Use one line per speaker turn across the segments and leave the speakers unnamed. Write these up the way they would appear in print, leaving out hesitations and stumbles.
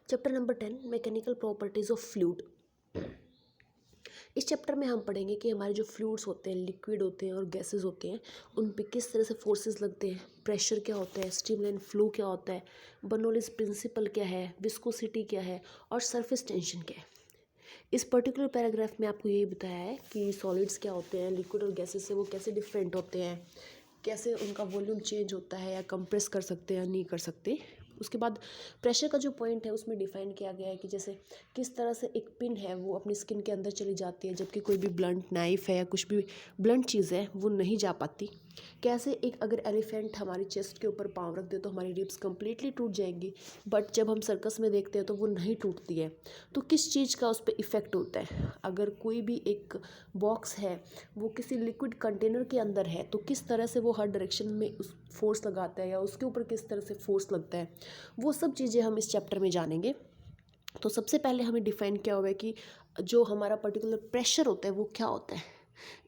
Chapter number 10 mechanical properties of fluid. इस chapter में हम पढ़ेंगे कि हमारे जो फ्लूइड्स होते हैं, लिक्विड होते हैं और गैसेस होते हैं, उन पे किस तरह से फोर्सेस लगते हैं, प्रेशर क्या होता है, स्ट्रीमलाइन फ्लो क्या होता है, बर्नौलीज प्रिंसिपल क्या है, विस्कोसिटी क्या है और सरफेस टेंशन क्या है। इस पर्टिकुलर पैराग्राफ में आपको यही बताया है कि सॉलिड्स क्या होते हैं, लिक्विड और गैसेस से वो कैसे डिफरेंट होते हैं, कैसे उनका वॉल्यूम चेंज होता है या कंप्रेस कर सकते हैं या नहीं कर सकते। उसके बाद प्रेशर का जो पॉइंट है उसमें डिफाइन किया गया है कि जैसे किस तरह से एक पिन है वो अपनी स्किन के अंदर चली जाती है, जबकि कोई भी ब्लंट नाइफ है या कुछ भी ब्लंट चीज़ है वो नहीं जा पाती। कैसे एक अगर एलिफेंट हमारी चेस्ट के ऊपर पाँव रख दे तो हमारी रिब्स कंप्लीटली टूट जाएंगी, बट जब हम सर्कस में देखते हैं तो वो नहीं टूटती है। तो किस चीज़ का उस पर इफ़ेक्ट होता है, अगर कोई भी एक बॉक्स है वो किसी लिक्विड कंटेनर के अंदर है तो किस तरह से वो हर डायरेक्शन में उस फोर्स लगाता है या उसके ऊपर किस तरह से फोर्स लगता है, वो सब चीज़ें हम इस चैप्टर में जानेंगे। तो सबसे पहले हमें डिफाइन किया हुआ है कि जो हमारा पर्टिकुलर प्रेशर होता है वो क्या होता है।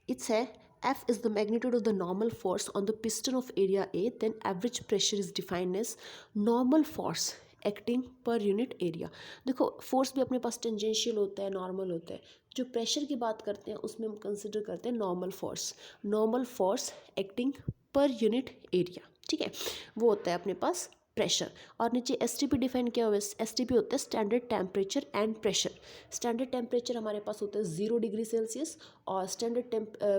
इट्स है F is the magnitude of the normal force on the piston of area A, then average pressure is defined as normal force acting पर यूनिट एरिया। देखो फोर्स भी अपने पास टेंजेंशियल होता है, नॉर्मल होता है। जो प्रेशर की बात करते हैं उसमें हम कंसिडर करते हैं नॉर्मल फोर्स एक्टिंग पर यूनिट एरिया, ठीक है, वो होता है अपने पास प्रेशर। और नीचे एसटीपी डिफाइन किया हुआ है। एसटीपी होता है standard temperature and pressure. Standard temperature हमारे पास होता है 0 डिग्री सेल्सियस और स्टैंडर्ड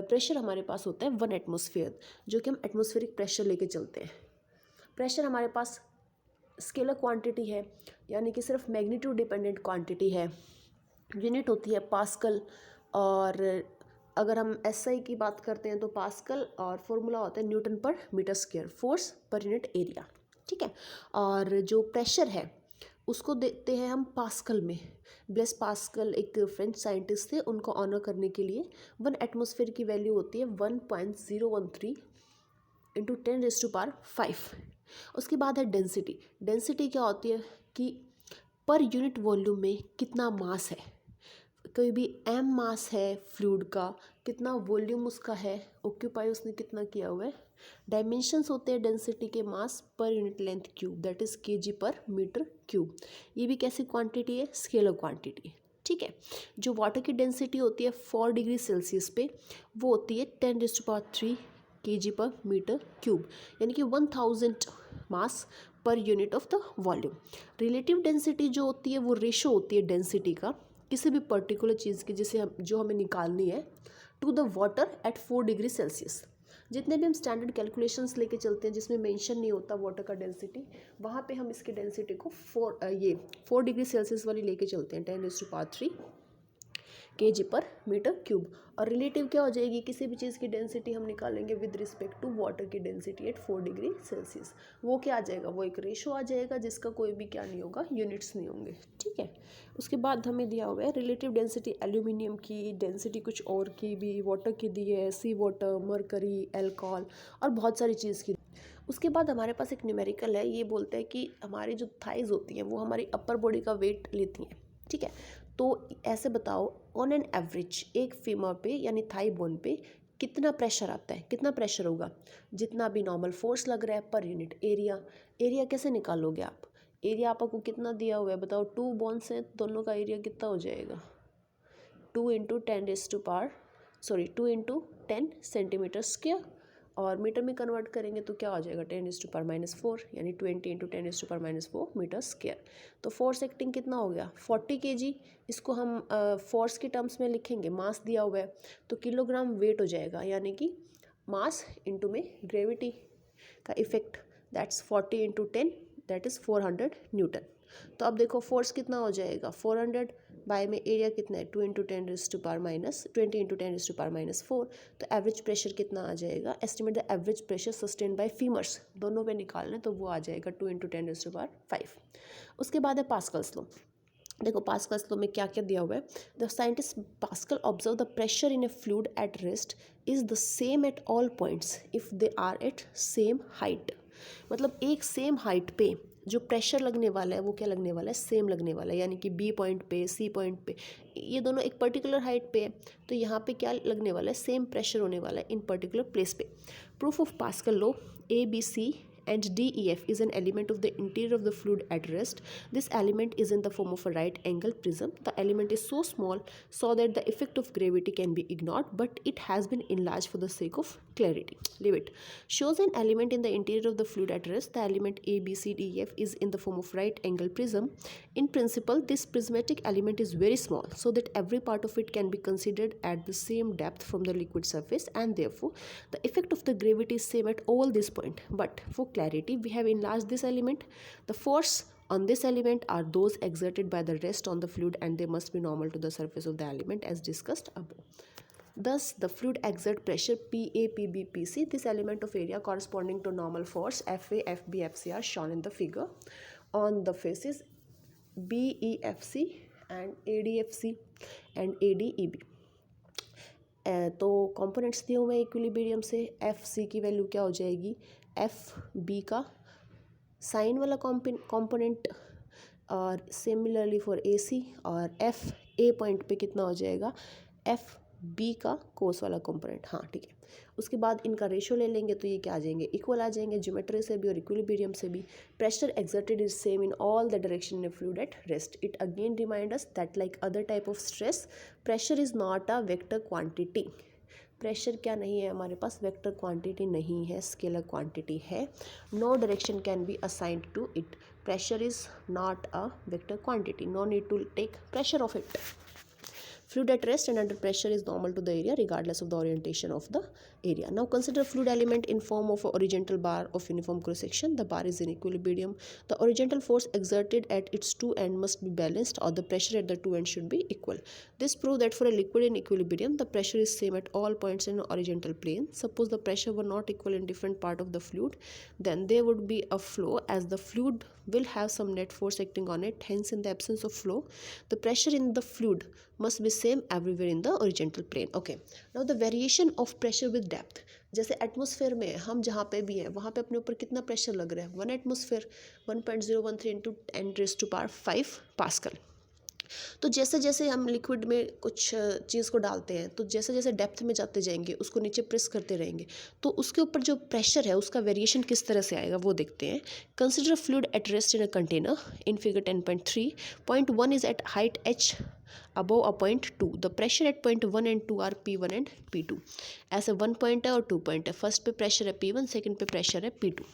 प्रेशर हमारे पास होता है 1 एटमॉस्फेयर, जो कि हम एटमॉस्फेरिक प्रेशर लेके चलते हैं। प्रेशर हमारे पास स्केलर क्वांटिटी है, यानी कि सिर्फ मैग्नीट्यूड डिपेंडेंट क्वांटिटी है। यूनिट होती है पास्कल, और अगर हम एसआई की बात करते हैं तो पास्कल, और फॉर्मूला होता है Newton per metre square, force per unit area, ठीक है। और जो प्रेशर है उसको देखते हैं हम पास्कल में। ब्लेस पास्कल एक फ्रेंच साइंटिस्ट थे, उनको ऑनर करने के लिए 1 एटमॉस्फेयर की वैल्यू होती है 1.013 इंटू 10⁵. उसके बाद है डेंसिटी। डेंसिटी क्या होती है कि पर यूनिट वॉल्यूम में कितना मास है। कोई भी एम मास है फ्लूइड का, कितना वॉल्यूम उसका है, ऑक्यूपाई उसने कितना किया हुआ है। डायमेंशंस होते हैं डेंसिटी के मास पर unit length cube, that is KG पर मीटर क्यूब। ये भी कैसी क्वांटिटी है, स्केलर क्वांटिटी, ठीक है। जो वाटर की डेंसिटी होती है 4 डिग्री सेल्सियस पे, वो होती है 10⁻³ केजी पर मीटर क्यूब, यानी कि 1000 मास पर unit of the volume. Relative density जो होती है वो रेशो होती है डेंसिटी का किसी भी पर्टिकुलर चीज़ की जो हमें निकालनी है to the water at 4 degree Celsius. जितने भी हम स्टैंडर्ड कैलकुलेशंस लेके चलते हैं जिसमें मेंशन नहीं होता वाटर का डेंसिटी, वहाँ पे हम इसकी डेंसिटी को 4 डिग्री सेल्सियस वाली लेके चलते हैं, 10⁻³ केजी पर मीटर क्यूब। और रिलेटिव क्या हो जाएगी, किसी भी चीज़ की डेंसिटी हम निकालेंगे विद रिस्पेक्ट टू वाटर की डेंसिटी एट 4 डिग्री सेल्सियस, वो क्या आ जाएगा, वो एक रेशो आ जाएगा जिसका कोई भी क्या नहीं होगा, यूनिट्स नहीं होंगे, ठीक है। उसके बाद हमें दिया हुआ है रिलेटिव डेंसिटी एल्यूमिनियम की, डेंसिटी कुछ और की भी, वाटर की दी है, सी वाटर, मरकरी, एल्कोहल और बहुत सारी चीज़ की। उसके बाद हमारे पास एक न्यूमेरिकल है, ये बोलता है कि हमारी जो थाइज होती हैं वो हमारी अपर बॉडी का वेट लेती हैं, ठीक है। तो ऐसे बताओ ऑन एन एवरेज एक फीमर पे यानी थाई बोन पे कितना प्रेशर आता है, कितना प्रेशर होगा, जितना भी नॉर्मल फोर्स लग रहा है पर यूनिट एरिया। एरिया कैसे निकालोगे आप, एरिया आपको कितना दिया हुआ है बताओ, 2 बोन्स हैं, दोनों का एरिया कितना हो जाएगा, 2 इंटू 10 सेंटीमीटर स्क्वायर, और मीटर में कन्वर्ट करेंगे तो क्या हो जाएगा 10⁻⁴, यानी 20 इंटू 10⁻⁴ मीटर स्क्वायर। तो फोर्स एक्टिंग कितना हो गया 40 kg। इसको हम फोर्स के टर्म्स में लिखेंगे, मास दिया हुआ है तो किलोग्राम वेट हो जाएगा, यानी कि मास इंटू में ग्रेविटी का effect, that's 40 into 10 that is 400 Newton. तो अब देखो फोर्स कितना हो जाएगा 400 बाय में एरिया कितना है 2 इंटू 10⁻⁻20 इंटू 10⁻⁴। तो एवरेज प्रेशर कितना आ जाएगा, estimate the average pressure sustain by femurs, दोनों पे निकालना है तो वो आ जाएगा 2 इंटू 10⁵. उसके बाद है पास्कल्स लॉ। देखो पास्कल्स लॉ में क्या क्या दिया हुआ है, the scientist Pascal observe the pressure in a fluid at rest is the same at all points if they are at same height. मतलब एक सेम हाइट पे जो प्रेशर लगने वाला है वो क्या लगने वाला है, सेम लगने वाला है, यानी कि बी पॉइंट पे, सी पॉइंट पे, ये दोनों एक पर्टिकुलर हाइट पे है तो यहाँ पे क्या लगने वाला है, सेम प्रेशर होने वाला है इन पर्टिकुलर प्लेस पे। Proof of Pascal law, A B C and DEF is an element of the interior of the fluid at rest. This element is in the form of a right angle prism. The element is so small so that the effect of gravity can be ignored, but it has been enlarged for the sake of clarity. Leave it. Shows an element in the interior of the fluid at rest. The element ABCDEF is in the form of right angle prism. In principle, this prismatic element is very small so that every part of it can be considered at the same depth from the liquid surface, and therefore the effect of the gravity is same at all this point. But for clarity, we have enlarged this element. The force on this element are those exerted by the rest on the fluid, and they must be normal to the surface of the element as discussed above. Thus, the fluid exert pressure PA, PB, PC. This element of area corresponding to normal force FA, FB, FC are shown in the figure on the faces BEFC and ADFC and ADEB. तो components दिए हुए equilibrium से F C की value क्या हो जाएगी, F B का sign वाला कंपोनेंट, और सिमिलरली फॉर ए सी, और एफ ए पॉइंट पे कितना हो जाएगा, एफ बी का कोस वाला कंपोनेंट. हाँ ठीक है. उसके बाद इनका रेशो ले लेंगे तो ये क्या आ जाएंगे, इक्वल आ जाएंगे ज्योमेट्री से भी और इक्विलिब्रियम से भी. Pressure exerted is same in all the direction in fluid at rest. It again remind us that like other type of stress, pressure is not a vector quantity. Pressure क्या नहीं है हमारे पास, वेक्टर क्वांटिटी नहीं है, scalar quantity है. No direction can be assigned to it. Pressure is not a vector quantity. No need to take pressure of it. Fluid at rest and under pressure is normal to the area regardless of the orientation of the area. Now consider fluid element in form of a horizontal bar of uniform cross section. The bar is in equilibrium. The horizontal force exerted at its two ends must be balanced, or the pressure at the two ends should be equal. This proves that for a liquid in equilibrium, the pressure is same at all points in a horizontal plane. Suppose the pressure were not equal in different part of the fluid, then there would be a flow, as the fluid will have some net force acting on it. Hence, in the absence of flow, the pressure in the fluid must be same everywhere in the horizontal plane. Okay, now the variation of pressure with depth. जैसे atmosphere में हम जहाँ पे भी हैं वहाँ पे अपने ऊपर कितना प्रेशर लग रहा है, 1 एटमॉस्फेयर 1.013 इंटू 10⁵ पास्कल. तो जैसे जैसे हम लिक्विड में कुछ चीज़ को डालते हैं तो जैसे जैसे डेप्थ में जाते जाएंगे, उसको नीचे प्रेस करते रहेंगे, तो उसके ऊपर जो प्रेशर है उसका वेरिएशन किस तरह से आएगा वो देखते हैं. Consider fluid at rest in a container in figure 10.3. Point 1 is at height h above a point 2. The pressure at point 1 and 2 are P1 and P2. ऐसे 1 पॉइंट है और 2 पॉइंट है. फर्स्ट पे प्रेशर है P1, सेकंड पे pressure है P2.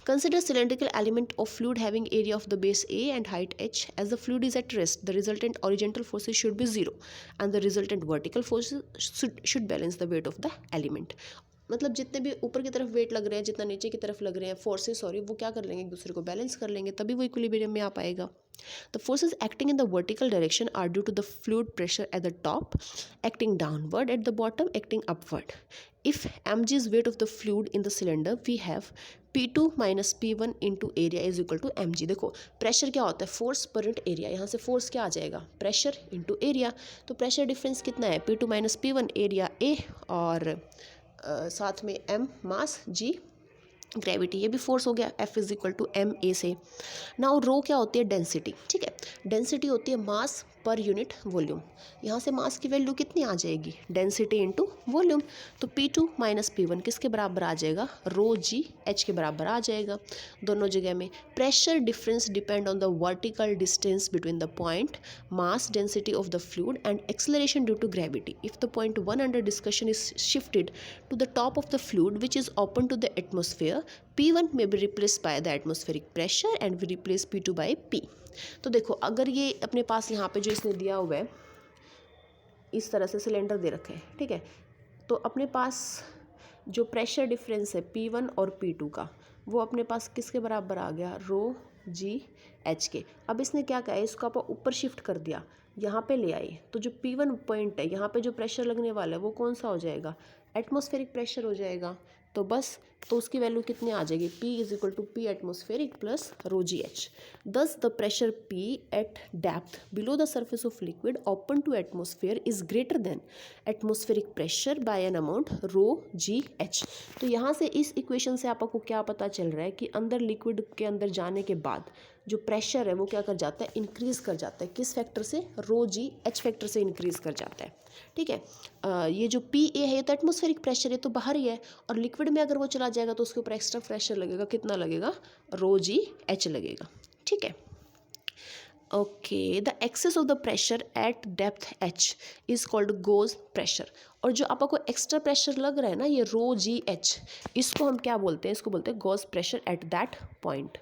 Consider cylindrical element of fluid having area of the base A and height h. As the fluid is at rest, the resultant horizontal forces should be 0 and the resultant vertical forces should balance the weight of the element. मतलब जितने भी ऊपर की तरफ wait लग रहे हैं, जितना नीचे की तरफ लग रहे हैं फोर्सेस, वो क्या कर लेंगे, एक दूसरे को बैलेंस कर लेंगे, तभी वो इक्विलिब्रियम में आ पाएगा. The forces acting in the vertical direction are due to the fluid pressure at the top, acting downward at the bottom, acting upward. If mg is weight of the fluid in the cylinder, we have P2 minus P1 into area is equal to mg. देखो pressure क्या होता है, force per unit area. यहाँ से force क्या आ जाएगा, pressure into area. तो pressure difference कितना है, P2 minus P1, area A, और साथ में m मास, g ग्रेविटी. ये भी फोर्स हो गया. F is equal to M A से. नाउ रो क्या होती है, डेंसिटी. ठीक है, डेंसिटी होती है मास पर यूनिट वॉल्यूम. यहाँ से मास की वैल्यू कितनी आ जाएगी, डेंसिटी इनटू वॉल्यूम. तो P2 माइनस P1 किसके बराबर आ जाएगा, रो जी एच के बराबर आ जाएगा दोनों जगह में. Pressure difference depend on the vertical distance between the point, mass, density of the fluid and acceleration due to gravity. If the point 1 under discussion is shifted to the top of the fluid which is open to the atmosphere, P1 may be replaced by the atmospheric pressure and we replace P2 by P. तो देखो अगर ये अपने पास यहाँ पे जो इसने दिया हुआ है, इस तरह से सिलेंडर दे रखे हैं, ठीक है, तो अपने पास जो प्रेशर डिफरेंस है P1 और P2 का, वो अपने पास किसके बराबर आ गया, रो जी एच के. अब इसने क्या कहा है, इसको आप ऊपर शिफ्ट कर दिया, यहाँ पे ले आए, तो जो P1 पॉइंट है यहाँ पे जो प्रेशर लगने वाला है वो कौन सा हो जाएगा, एटमॉस्फेरिक प्रेशर हो जाएगा. तो बस, तो उसकी वैल्यू कितनी आ जाएगी, P is equal to P atmospheric plus rho ji h. Thus the pressure P at depth below the surface of liquid open to atmosphere is greater than atmospheric pressure by an amount rho ji H. तो यहाँ से इस equation से आपको क्या पता चल रहा है कि अंदर लिक्विड के अंदर जाने के बाद जो प्रेशर है वो क्या कर जाता है, इंक्रीज़ कर जाता है। किस फैक्टर से, रो जी एच फैक्टर से इंक्रीज़ कर जाता है। ठीक है, ये जो पी ए है ये तो एटमॉस्फेरिक प्रेशर है, तो बाहर ही है, और लिक्विड में अगर वो चला जाएगा तो उसके ऊपर एक्स्ट्रा प्रेशर लगेगा, कितना लगेगा, रो जी एच लगेगा। ठीक है, okay, the excess of the pressure at depth H is called gauge pressure. और जो आपको एक्स्ट्रा प्रेशर लग रहा है ना, ये रो जी एच, इसको हम क्या बोलते हैं, इसको बोलते हैं goes pressure at that point.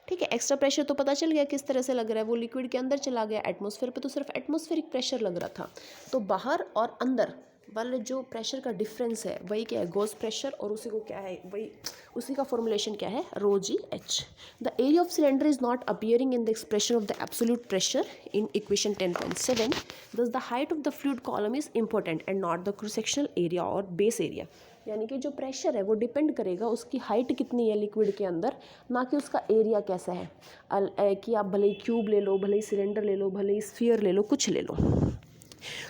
ठीक है, एक्स्ट्रा प्रेशर तो पता चल गया किस तरह से लग रहा है, वो लिक्विड के अंदर चला गया, एटमॉस्फेयर पे तो सिर्फ एटमॉस्फेरिक प्रेशर लग रहा था, तो बाहर और अंदर वाले जो प्रेशर का डिफरेंस है वही क्या है, गोज प्रेशर, और उसी को क्या है, वही उसी का फॉर्मुलेशन क्या है, rho ji h. The area of cylinder is not appearing in the expression of the absolute pressure in equation 10.7, thus the height of the fluid column is important and not the cross sectional area और base area. यानी कि जो pressure है वो depend करेगा उसकी height कितनी है लिक्विड के अंदर, ना कि उसका एरिया कैसा है। कि आप भले ही क्यूब ले लो, भले ही सिलेंडर ले लो, भले ही स्फीयर ले लो, कुछ ले लो।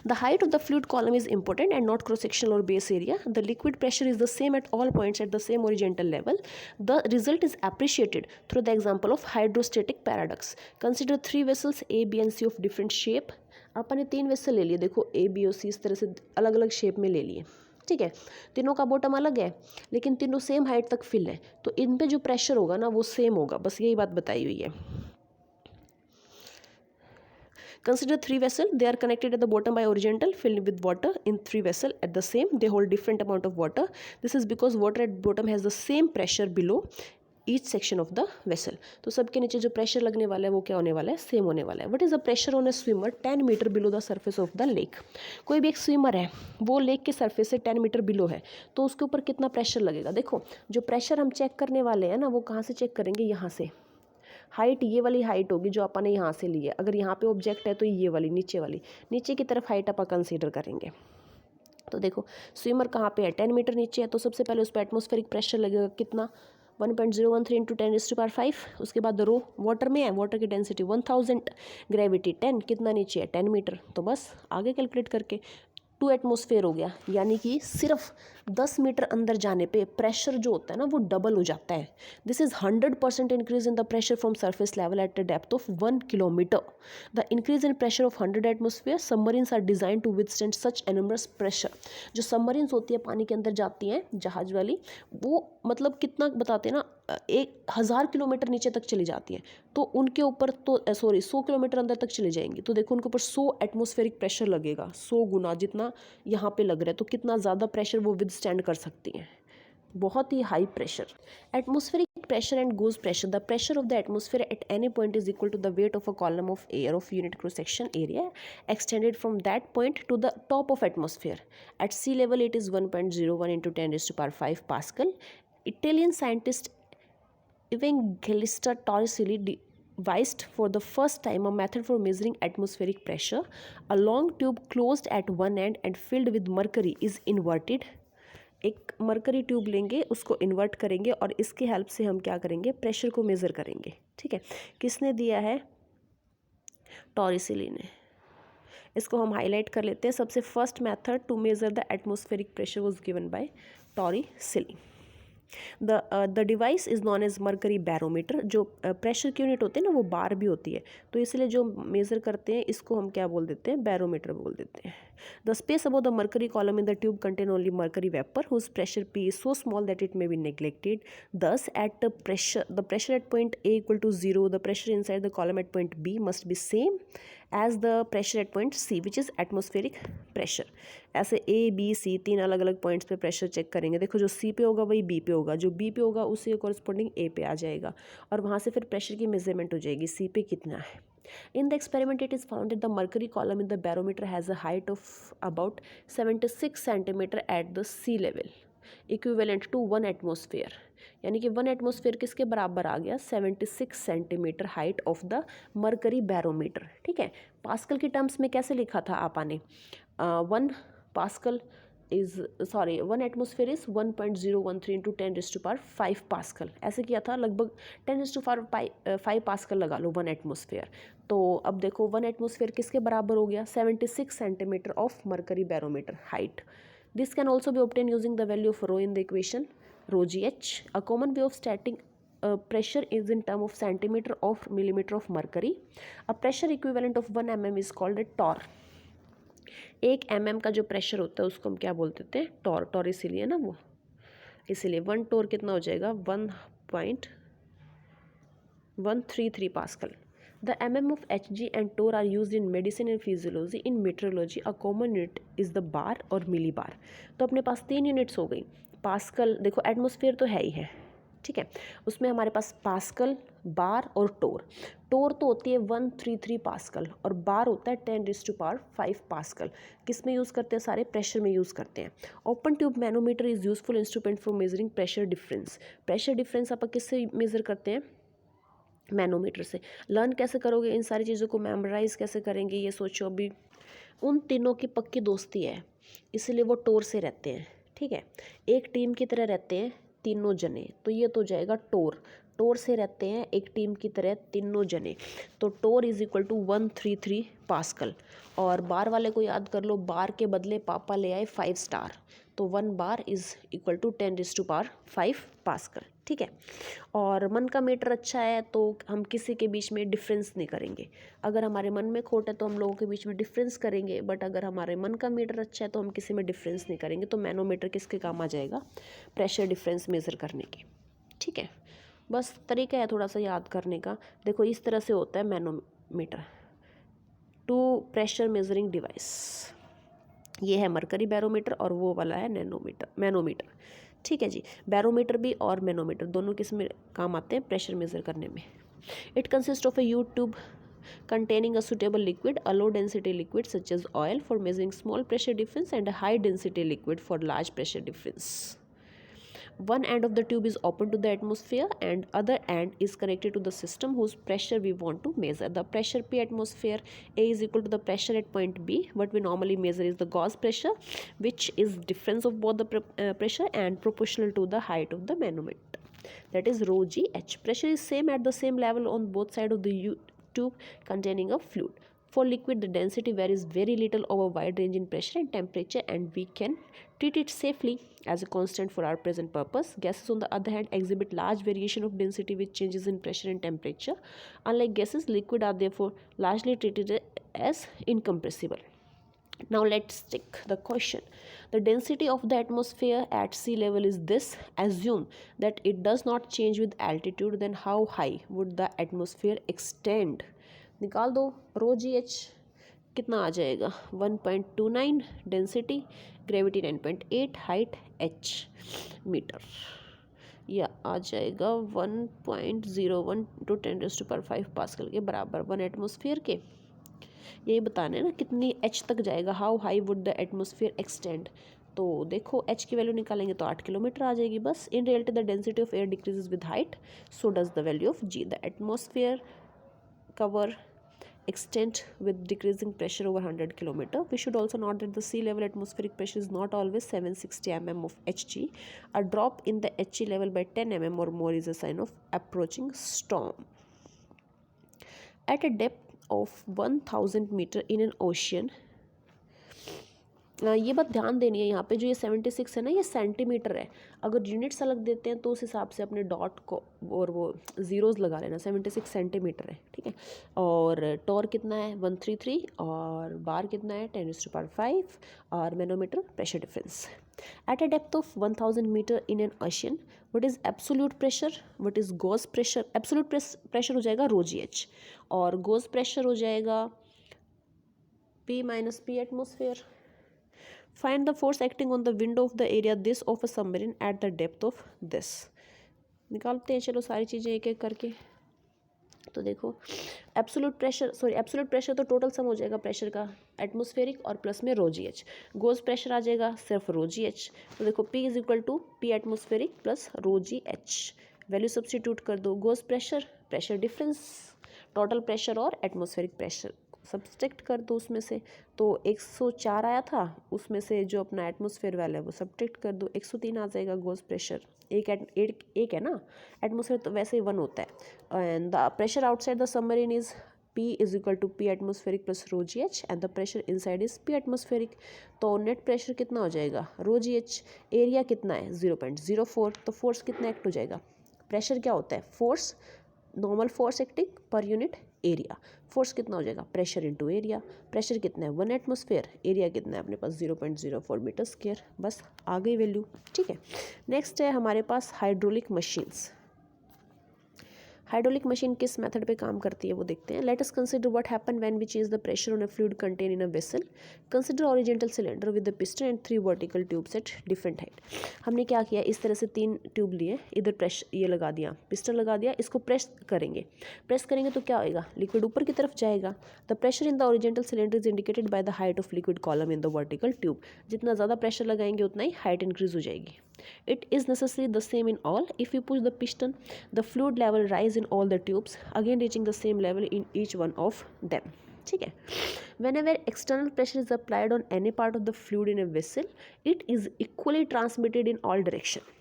The height of the fluid column is important and not cross-sectional or base area. The liquid pressure is the same at all points at the same horizontal level. The result is appreciated through the example of hydrostatic paradox. Consider three vessels A, B and C of different shape. अपन ने 3 vessel ले लिए, देखो A, B और C इस तरह से अलग अलग शेप में ले लिए। ठीक है, तीनों का बॉटम अलग है लेकिन तीनों सेम हाइट तक फिल है, तो इन पे जो प्रेशर होगा ना वो सेम होगा, बस यही बात बताई हुई है। Consider three vessels. They are connected at the bottom by horizontal, filled with water in three vessels at the same. They hold different amount of water. This is because water at bottom has the same pressure below each section of the vessel. तो सबके नीचे जो pressure लगने वाला है वो क्या होने वाला है, सेम होने वाला है। What is the pressure on a swimmer 10 metre below the surface of the lake? कोई भी एक स्विमर है, वो लेक के सरफेस से 10 मीटर बिलो है, तो उसके ऊपर कितना प्रेशर लगेगा। देखो, जो प्रेशर हम चेक करने वाले हैं ना, वो कहाँ से चेक करेंगे, यहाँ से। हाइट ये वाली हाइट होगी जो अपन ने यहाँ से ली है, अगर यहाँ पे ऑब्जेक्ट है तो ये वाली नीचे की तरफ हाइट अपन कंसीडर करेंगे। तो देखो स्विमर कहाँ पे है, 10 मीटर नीचे है, तो सबसे पहले उस पर एटमॉस्फेरिक प्रेशर लगेगा कितना, 1.013 इंटू 10⁵। उसके बाद रो वाटर में है, वाटर की डेंसिटी 1000, ग्रेविटी 10, कितना नीचे है, 10 मीटर। तो बस आगे कैलकुलेट करके 2 एटमॉस्फेयर हो गया, यानी कि सिर्फ 10 मीटर अंदर जाने पे प्रेशर जो होता है ना वो डबल हो जाता है। This is 100% increase in the pressure from surface level at the depth of 1 kilometre. The increase in pressure of 100 atmosphere, submarines are design to withstand such enormous pressure. जो सबमरीन्स होती है पानी के अंदर जाती हैं जहाज वाली, वो मतलब कितना बताते हैं ना, 1000 किलोमीटर नीचे तक चली जाती हैं, तो उनके ऊपर तो 100 किलोमीटर अंदर तक चले जाएंगी, तो देखो उनके ऊपर 100 एटमॉस्फेरिक प्रेशर लगेगा, 100 गुना जितना यहाँ पे लग रहा है, तो कितना ज़्यादा प्रेशर वो विदस्टैंड कर सकती हैं, बहुत ही high pressure. Atmospheric pressure and gauge pressure, the pressure of the atmosphere at any point is equal to the weight of a column of air of unit cross section area extended from that point to the top of atmosphere. At sea level it is 1.01 into 10⁵ pascal. Italian scientist Evangelista Torricelli devised for the first time a method for measuring atmospheric pressure. A long tube closed at one end and filled with mercury is inverted. एक mercury tube लेंगे, उसको invert करेंगे और इसकी help से हम क्या करेंगे, प्रेशर को मेज़र करेंगे। ठीक है, किसने दिया है, टॉरिसेली ने। इसको हम हाईलाइट कर लेते हैं। सबसे first method to measure the atmospheric pressure was given by Torricelli. The device is known as mercury barometer. जो प्रेशर की यूनिट होती है ना वो बार भी होती है, तो इसलिए जो मेज़र करते हैं इसको हम क्या बोल देते हैं, बैरोमीटर बोल देते हैं। The space above the mercury column in the tube contain only mercury vapour whose pressure P is so small that it may be neglected. Thus at the pressure at point A equal to 0, the pressure inside the column at point B must be same as the pressure at point C, which is atmospheric pressure. ऐसे A, B, C 3 अलग अलग points पे pressure check करेंगे। देखो जो C पे होगा वही B पे होगा, जो B पे होगा उसी के कॉरस्पॉन्डिंग A पे आ जाएगा, और वहाँ से फिर प्रेशर की मेजरमेंट हो जाएगी C पे कितना है। In the experiment, it is found that the mercury column in the barometer has a height of about 76 centimeter at the sea level, equivalent to 1 atmosphere. यानी कि 1 एटमॉस्फेयर किसके बराबर आ गया, 76 centimetre height of the mercury barometer. ठीक है, pascal की terms में कैसे लिखा था आपने, 1 pascal is 1 atmosphere is 1.013 into 10⁵ pascal, ऐसे किया था। लगभग 10⁵5 पास्कल लगा लो 1 एटमॉस्फेयर। तो अब देखो 1 एटमॉस्फेयर किसके बराबर हो गया, 76 centimetre of mercury barometer height. This can also be obtain using the value of rho in the equation rho ji H. A common way of pressure is in term of centimeter of millimeter of mercury. A pressure equivalent of 1 mm is called a torr. 1 mm का जो pressure होता है उसको हम क्या बोलते थे? Tor. Tor इसीलिए ना वो, इसीलिए 1 टोर कितना हो जाएगा? 1.133 pascal. The mm of Hg and torr are used in medicine and physiology. In meteorology, a common unit is the bar और मिली बार. तो अपने पास 3 यूनिट्स हो गई. पास्कल, देखो एटमॉस्फेयर तो है ही है, ठीक है, उसमें हमारे पास पास्कल, बार और टोर. टोर तो होती है 133 पास्कल और बार होता है 10⁵ पास्कल. किस में यूज़ करते हैं? सारे प्रेशर में यूज़ करते हैं. Open tube manometer is useful instrument for measuring pressure difference. Pressure difference आप किससे मेज़र करते हैं? मैनोमीटर से. लर्न कैसे करोगे इन सारी चीज़ों को? मेमोराइज़ कैसे करेंगे ये सोचो. अभी उन तीनों की पक्की दोस्ती है, इसलिए वो टोर से रहते हैं, ठीक है, एक टीम की तरह रहते हैं तीनों जने. तो ये तो जाएगा टोर. टोर से रहते हैं एक टीम की तरह तीनों जने. तो टोर इज इक्वल टू 133 पास्कल. और बार वाले को याद कर लो, बार के बदले पापा ले आए 5 स्टार, तो 1 बार इज़ इक्वल टू 10⁵ पास्कल, ठीक है. और मन का मीटर अच्छा है तो हम किसी के बीच में डिफरेंस नहीं करेंगे. अगर हमारे मन में खोट है तो हम लोगों के बीच में डिफरेंस करेंगे, बट अगर हमारे मन का मीटर अच्छा है तो हम किसी में डिफरेंस नहीं करेंगे. तो मैनोमीटर किसके काम आ जाएगा? प्रेशर डिफरेंस मेज़र करने की, ठीक है. बस तरीका है थोड़ा सा याद करने का. देखो इस तरह से होता है manometer, two pressure measuring device. ये है मरकरी बैरोमीटर और वो वाला है मैनोमीटर, ठीक है जी. बैरोमीटर भी और मैनोमीटर दोनों किस में काम आते हैं? प्रेशर मेज़र करने में. It consist of A you tube containing a suitable liquid, a low density liquid such as oil for measuring small pressure difference and a high density liquid for large pressure difference. One end of the tube is open to the atmosphere and other end is connected to the system whose pressure we want to measure. The pressure P atmosphere A is equal to the pressure at point B. What we normally measure is the gauge pressure, which is difference of both the pressure and proportional to the height of the manometer. That is rho g h. Pressure is same at the same level on both sides of the tube containing a fluid. For liquid, the density varies very little over wide range in pressure and temperature, and we can treat it safely as a constant for our present purpose. Gases, on the other hand, exhibit large variation of density with changes in pressure and temperature. Unlike gases, liquid are therefore largely treated as incompressible. Now let's take the question. The density of the atmosphere at sea level is this. Assume that it does not change with altitude, then how high would the atmosphere extend? निकाल दो. रो जी H कितना आ जाएगा? 1.29 density, gravity 9.8, height h metre. या आ जाएगा 1.01 × 10⁵ pascal के बराबर 1 एटमॉस्फेयर के. यही बताना है ना कितनी h तक जाएगा. How high would the atmosphere extend. तो देखो h की वैल्यू निकालेंगे तो 8 किलोमीटर आ जाएगी बस. In reality the density of air decreases with height, so does the value of g. The atmosphere cover extent with decreasing pressure over 100 km. We should also note that the sea level atmospheric pressure is not always 760 mm of Hg. A drop in the Hg level by 10 mm or more is a sign of approaching storm. At a depth of 1000 meter in an ocean, ये बात ध्यान देनी है यहाँ पे, जो ये 76 है ना, ये सेंटीमीटर है. अगर यूनिट्स अलग देते हैं तो उस हिसाब से अपने डॉट को और वो ज़ीरोज़ लगा लेना. 76 सेंटीमीटर है, ठीक है. और टॉर कितना है? 133. और बार कितना है? 10⁵. और manometer pressure difference. At a depth of 1000 metre in an ocean, what is absolute pressure, what is gauge pressure. Absolute pressure हो जाएगा रो जी एच और गॉस प्रेशर हो जाएगा P - P atmosphere. Find the force acting on the window of the area this of a submarine at the depth of this. निकालते हैं चलो सारी चीज़ें एक एक करके. तो देखो एब्सोल्यूट प्रेशर तो टोटल सम हो जाएगा प्रेशर का, एटमॉस्फेरिक और प्लस में रो जी एच. गोज प्रेशर आ जाएगा सिर्फ रो जी एच. तो देखो P is equal to P atmospheric plus rho ji H. Value substitute कर दो. Gauge pressure, pressure difference, total pressure और एटमॉस्फेरिक प्रेशर सब्सट्रैक्ट कर दो उसमें से. तो 104 आया था, उसमें से जो अपना एटमॉस्फेयर वाला है वो सब्ट्रैक्ट कर दो. 103 आ जाएगा गोज प्रेशर. एक है ना एटमॉस्फेयर, तो वैसे ही 1 होता है. And the pressure outside the submarine is P is equal to P atmospheric plus rho ji H and the pressure inside is P atmospheric. तो नेट प्रेशर कितना हो जाएगा? रो जी एच. एरिया कितना है? 0.04. तो फोर्स कितना एक्ट हो जाएगा? प्रेशर क्या होता है, फोर्स, नॉर्मल फोर्स एक्टिंग पर यूनिट एरिया। फोर्स कितना हो जाएगा, प्रेशर इनटू एरिया। प्रेशर कितना है 1 एटमॉस्फेयर, एरिया कितना है अपने पास 0.04 मीटर स्क्वायर। बस आ गई वैल्यू, ठीक है। नेक्स्ट है हमारे पास हाइड्रोलिक मशीन्स। हाइड्रोलिक मशीन किस मेथड पे काम करती है वो देखते हैं। Let us consider what happen when we change the pressure on a fluid contain in a vessel. Consider horizontal cylinder with the piston and 3 vertical tubes at different height. हमने क्या किया, इस तरह से 3 ट्यूब लिए, इधर प्रेशर ये लगा दिया, पिस्टन लगा दिया, इसको प्रेस करेंगे। प्रेस करेंगे तो क्या होएगा, लिक्विड ऊपर की तरफ जाएगा। The pressure in the horizontal cylinder is indicated by the height of liquid column in the vertical tube. जितना ज़्यादा प्रेशर लगाएंगे उतना ही हाइट इंक्रीज हो जाएगी। It is necessarily the same in all. If you push the piston, the fluid level rise in all the tubes, again reaching the same level in each one of them. ठीक है. Whenever external pressure is applied on any part of the fluid in a vessel, it is equally transmitted in all directions.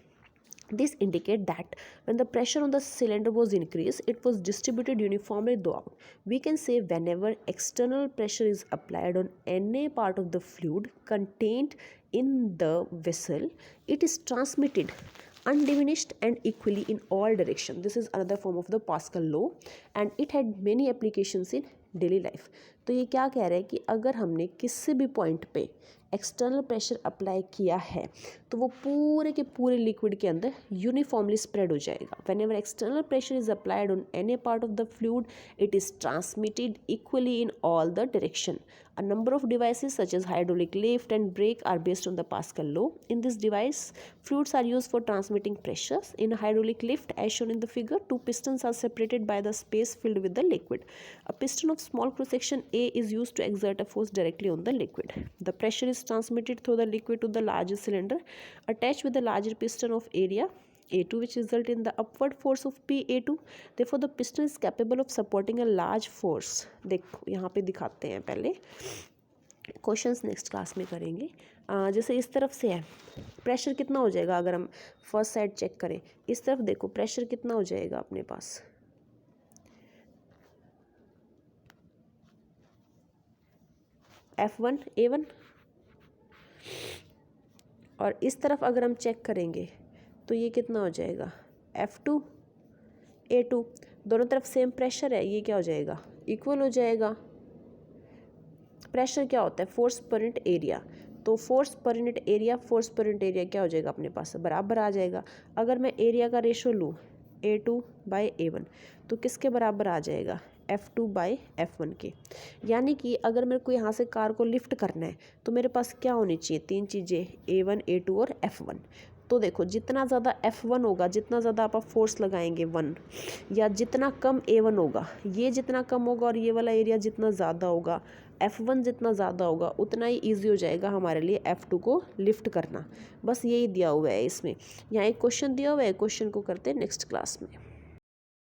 This indicates that when the pressure on the cylinder was increased, it was distributed uniformly throughout. We can say whenever external pressure is applied on any part of the fluid contained in the vessel, it is transmitted undiminished and equally in all directions. This is another form of the Pascal law and it had many applications in daily life. तो ये क्या कह रहा है कि अगर हमने किसी भी पॉइंट पे एक्सटर्नल प्रेशर अप्लाई किया है तो वो पूरे के पूरे लिक्विड के अंदर यूनिफॉर्मली स्प्रेड हो जाएगा। When ever external pressure is applied on any part of the fluid it is transmitted equally in all the direction. A number of devices such as hydraulic lift and brake are based on the Pascal law. In this device, fluids are used for transmitting pressures. In a hydraulic lift, as shown in the figure, 2 pistons are separated by the space filled with the liquid. A piston of small cross-section A is used to exert a force directly on the liquid. The pressure is transmitted through the liquid to the larger cylinder attached with the larger piston of area A2, which result in the upward force of PA2. Therefore, the piston is capable of supporting a large force. देखो यहाँ पे दिखाते हैं, पहले questions next class में करेंगे। जैसे इस तरफ से है, प्रेशर कितना हो जाएगा अगर हम फर्स्ट साइड चेक करें, इस तरफ देखो प्रेशर कितना हो जाएगा अपने पास, F1 A1, और इस तरफ अगर हम चेक करेंगे तो ये कितना हो जाएगा F2 A2। दोनों तरफ सेम प्रेशर है, ये क्या हो जाएगा इक्वल हो जाएगा। प्रेशर क्या होता है, फोर्स पर यूनिट एरिया, तो force per unit area, force per unit area क्या हो जाएगा अपने पास बराबर आ जाएगा। अगर मैं एरिया का रेशो लूँ A2/A1 तो किसके बराबर आ जाएगा F2/F1 के। यानी कि अगर मेरे को यहाँ से कार को लिफ्ट करना है तो मेरे पास क्या होनी चाहिए, 3 चीज़ें A1 A2 और F1। तो देखो जितना ज़्यादा F1 होगा, जितना ज़्यादा आप फोर्स लगाएंगे 1, या जितना कम A1 होगा, ये जितना कम होगा और ये वाला एरिया जितना ज़्यादा होगा, F1 जितना ज़्यादा होगा उतना ही ईजी हो जाएगा हमारे लिए F2 को लिफ्ट करना। बस यही दिया हुआ है इसमें। यहाँ एक क्वेश्चन दिया हुआ है, क्वेश्चन को करते हैं नेक्स्ट क्लास में।